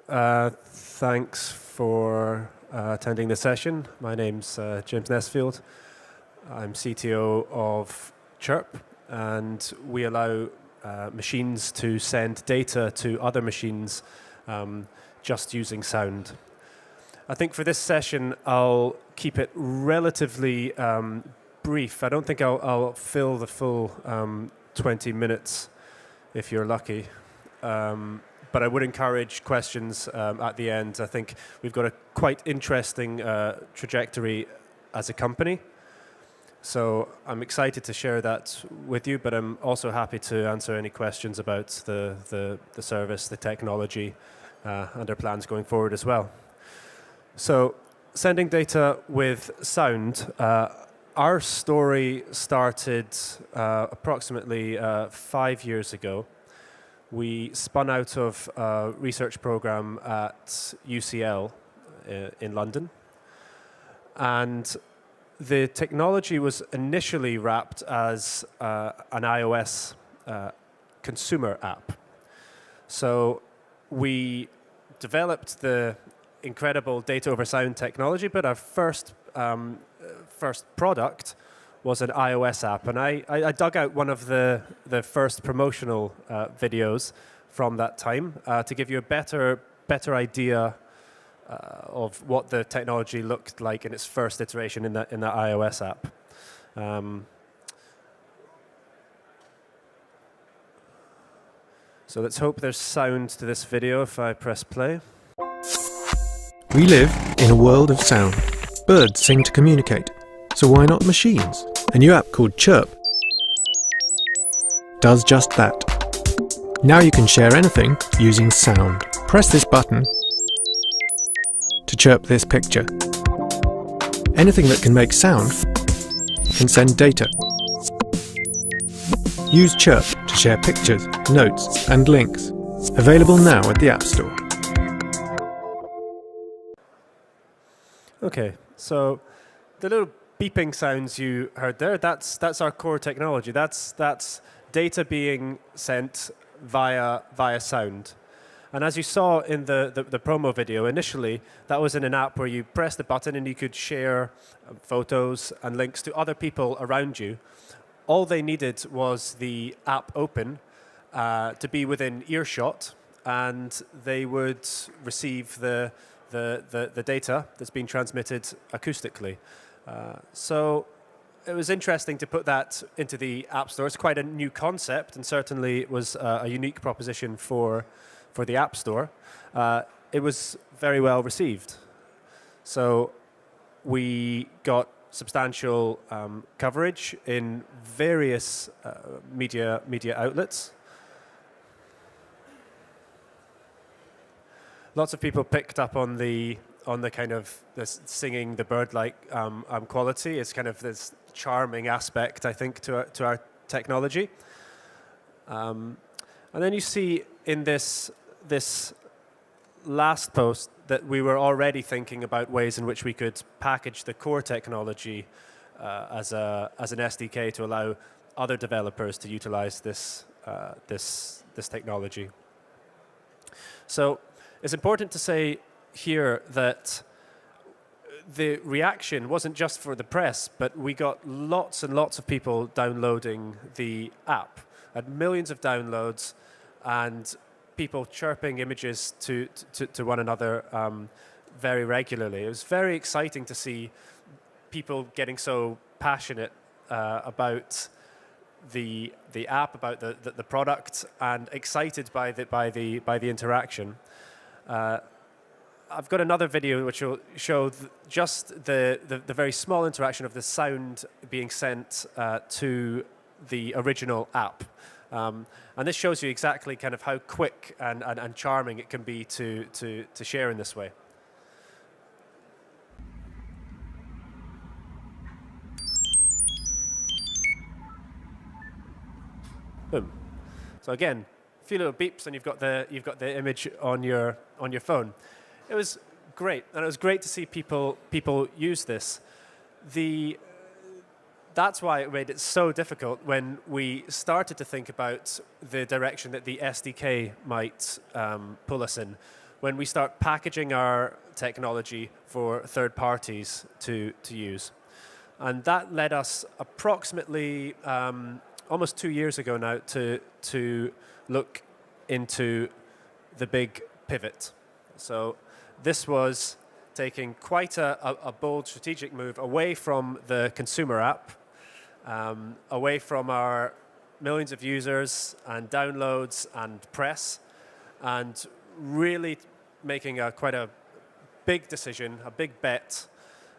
Thanks for attending the session. My name's James Nesfield. I'm CTO of Chirp, and we allow machines to send data to other machines just using sound. I think for this session, I'll keep it relatively brief. I don't think I'll fill the full 20 minutes if you're lucky. But I would encourage questions at the end. I think we've got a quite interesting trajectory as a company. So I'm excited to share that with you, but I'm also happy to answer any questions about the service, the technology, and our plans going forward as well. So sending data with sound, our story started approximately 5 years ago. We spun out of a research program at UCL in London. And the technology was initially wrapped as an iOS consumer app. So we developed the incredible data over sound technology, but our first product was an iOS app. And I dug out one of the first promotional videos from that time to give you a better idea of what the technology looked like in its first iteration in that iOS app. So let's hope there's sound to this video if I press play. We live in a world of sound. Birds sing to communicate. So why not machines? A new app called Chirp does just that. Now you can share anything using sound. Press this button to chirp this picture. Anything that can make sound can send data. Use Chirp to share pictures, notes and links. Available now at the App Store. Okay, so the little beeping sounds you heard there, that's our core technology. That's data being sent via sound. And as you saw in the promo video, initially, that was in an app where you press the button and you could share photos and links to other people around you. All they needed was the app open to be within earshot, and they would receive the data that's being transmitted acoustically. So it was interesting to put that into the App Store. It's quite a new concept, and certainly it was a unique proposition for the App Store. It was very well received. So we got substantial coverage in various media outlets. Lots of people picked up on the kind of this singing, the bird-like quality. It's kind of this charming aspect, I think, to our technology. And then you see in this last post that we were already thinking about ways in which we could package the core technology as an SDK to allow other developers to utilize this technology. So it's important to say here that the reaction wasn't just for the press, but we got lots and lots of people downloading the app, had millions of downloads, and people chirping images to one another very regularly. It was very exciting to see people getting so passionate about the app, about the product, and excited by the interaction. I've got another video which will show just the very small interaction of the sound being sent to the original app. And this shows you exactly kind of how quick and charming it can be to share in this way. Boom. So again, a few little beeps and you've got the image on your phone. It was great, and it was great to see people use this. That's why it made it so difficult when we started to think about the direction that the SDK might pull us in. when we start packaging our technology for third parties to use. And that led us approximately almost 2 years ago now to look into the big pivot. So this was taking quite a bold strategic move away from the consumer app, away from our millions of users and downloads and press, and really making quite a big decision, a big bet,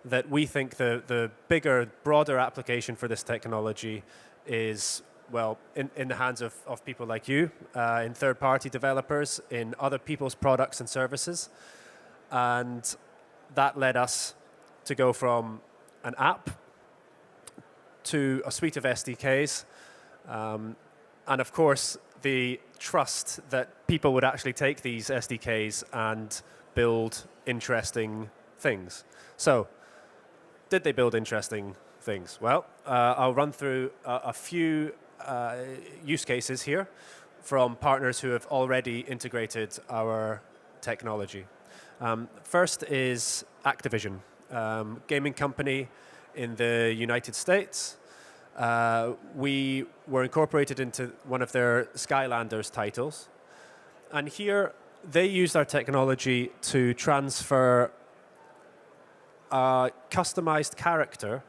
that we think the bigger, broader application for this technology is, well, in the hands of people like you, in third-party developers, in other people's products and services. And that led us to go from an app to a suite of SDKs, and of course, the trust that people would actually take these SDKs and build interesting things. So, did they build interesting things? Well, I'll run through a few use cases here from partners who have already integrated our technology. First is Activision, gaming company in the United States. We were incorporated into one of their Skylanders titles. And here, they used our technology to transfer a customized character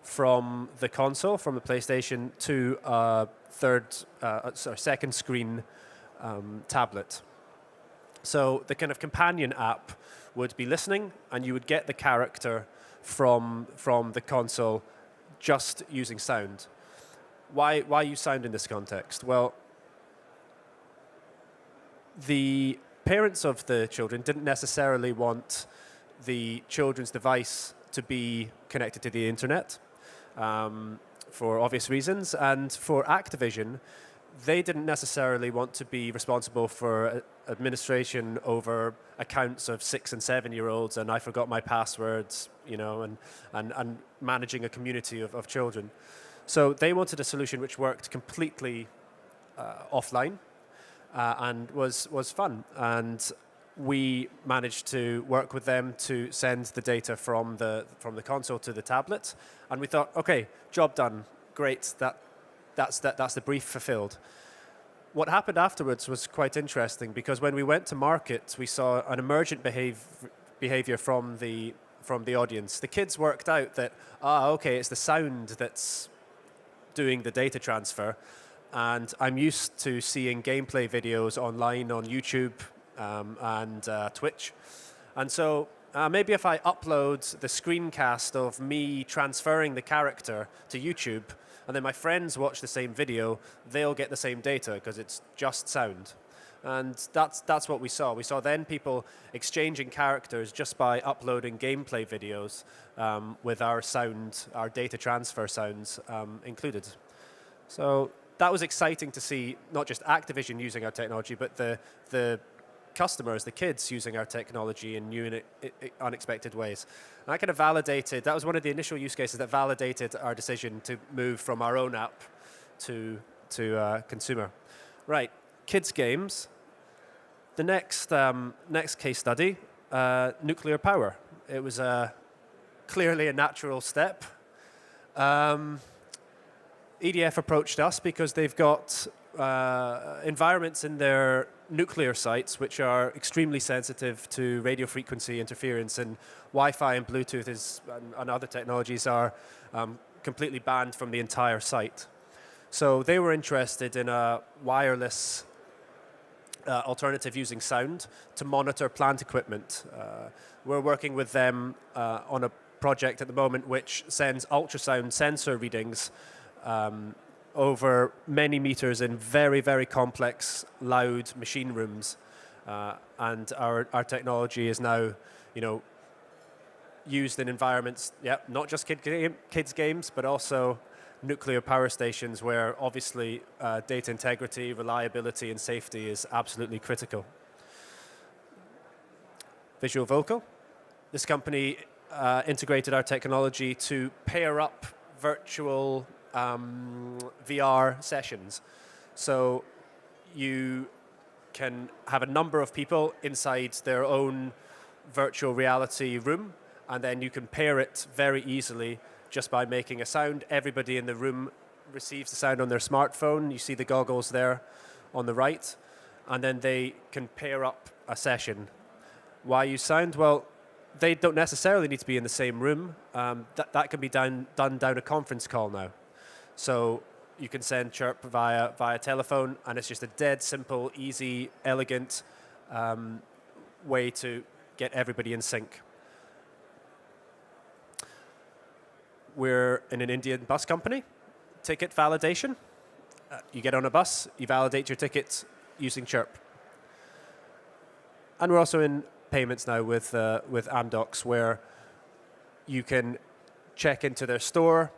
from the console, from the PlayStation, to a second screen tablet. So the kind of companion app would be listening, and you would get the character from the console just using sound. Why use sound in this context? Well, the parents of the children didn't necessarily want the children's device to be connected to the internet for obvious reasons, and for Activision, they didn't necessarily want to be responsible for administration over accounts of 6- and 7-year-olds, and I forgot my passwords, and managing a community of children. So they wanted a solution which worked completely offline and was fun. And we managed to work with them to send the data from the console to the tablet, and we thought, okay, job done, great. That's the brief fulfilled. What happened afterwards was quite interesting, because when we went to market, we saw an emergent behavior from the audience. The kids worked out that, okay, it's the sound that's doing the data transfer, and I'm used to seeing gameplay videos online on YouTube and Twitch. And so maybe if I upload the screencast of me transferring the character to YouTube, and then my friends watch the same video, they'll get the same data because it's just sound. And that's what we saw. We saw then people exchanging characters just by uploading gameplay videos with our sound, our data transfer sounds included. So that was exciting to see, not just Activision using our technology, but the customers, the kids, using our technology in new and unexpected ways. And that kind of validated, that was one of the initial use cases that validated our decision to move from our own app to consumer. Right, kids games. The next case study, nuclear power. It was clearly a natural step. EDF approached us because they've got environments in their nuclear sites which are extremely sensitive to radio frequency interference, and Wi-Fi and Bluetooth and other technologies are completely banned from the entire site. So they were interested in a wireless alternative using sound to monitor plant equipment. We're working with them on a project at the moment which sends ultrasound sensor readings over many meters in very, very complex, loud machine rooms. And our technology is now, used in environments, not just kids games, but also nuclear power stations where obviously data integrity, reliability, and safety is absolutely critical. Visual Vocal. This company integrated our technology to pair up virtual VR sessions. So you can have a number of people inside their own virtual reality room, and then you can pair it very easily just by making a sound. Everybody in the room receives the sound on their smartphone. You see the goggles there on the right, and then they can pair up a session. Why use sound? Well, they don't necessarily need to be in the same room. That can be done down a conference call now. So you can send Chirp via telephone, and it's just a dead simple, easy, elegant way to get everybody in sync. We're in an Indian bus company. Ticket validation. You get on a bus, you validate your ticket using Chirp. And we're also in payments now with Amdocs, where you can check into their store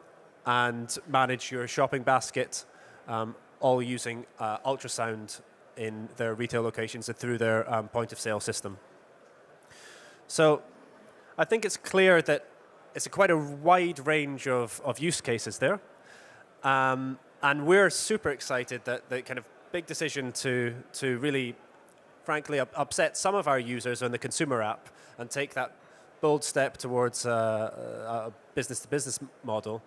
and manage your shopping basket, all using ultrasound in their retail locations and through their point of sale system. So I think it's clear that it's quite a wide range of use cases there. And we're super excited that the kind of big decision to really, frankly, upset some of our users on the consumer app and take that bold step towards a business-to-business model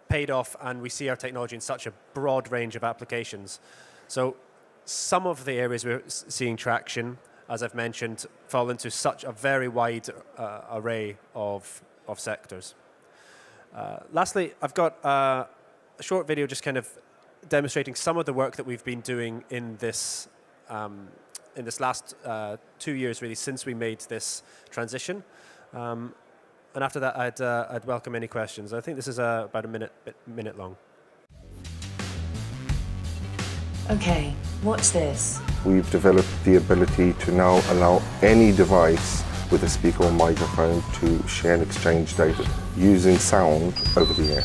paid off, and we see our technology in such a broad range of applications. So some of the areas we're seeing traction, as I've mentioned, fall into such a very wide array of sectors. Lastly, I've got a short video just kind of demonstrating some of the work that we've been doing in this last 2 years, really, since we made this transition. And after that, I'd welcome any questions. I think this is about a minute long. Okay, watch this. We've developed the ability to now allow any device with a speaker or microphone to share and exchange data using sound over the air.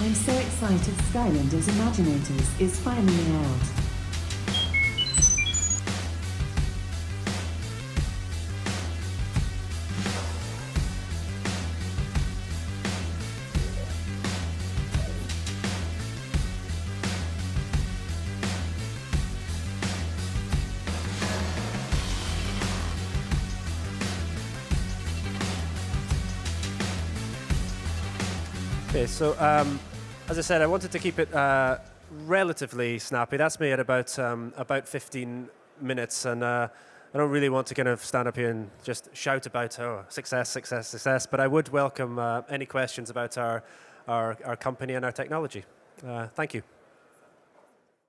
I'm so excited Skylanders Imaginators is finally out. Okay, so as I said, I wanted to keep it relatively snappy. That's me at about 15 minutes, and I don't really want to kind of stand up here and just shout about success. But I would welcome any questions about our company and our technology. Thank you.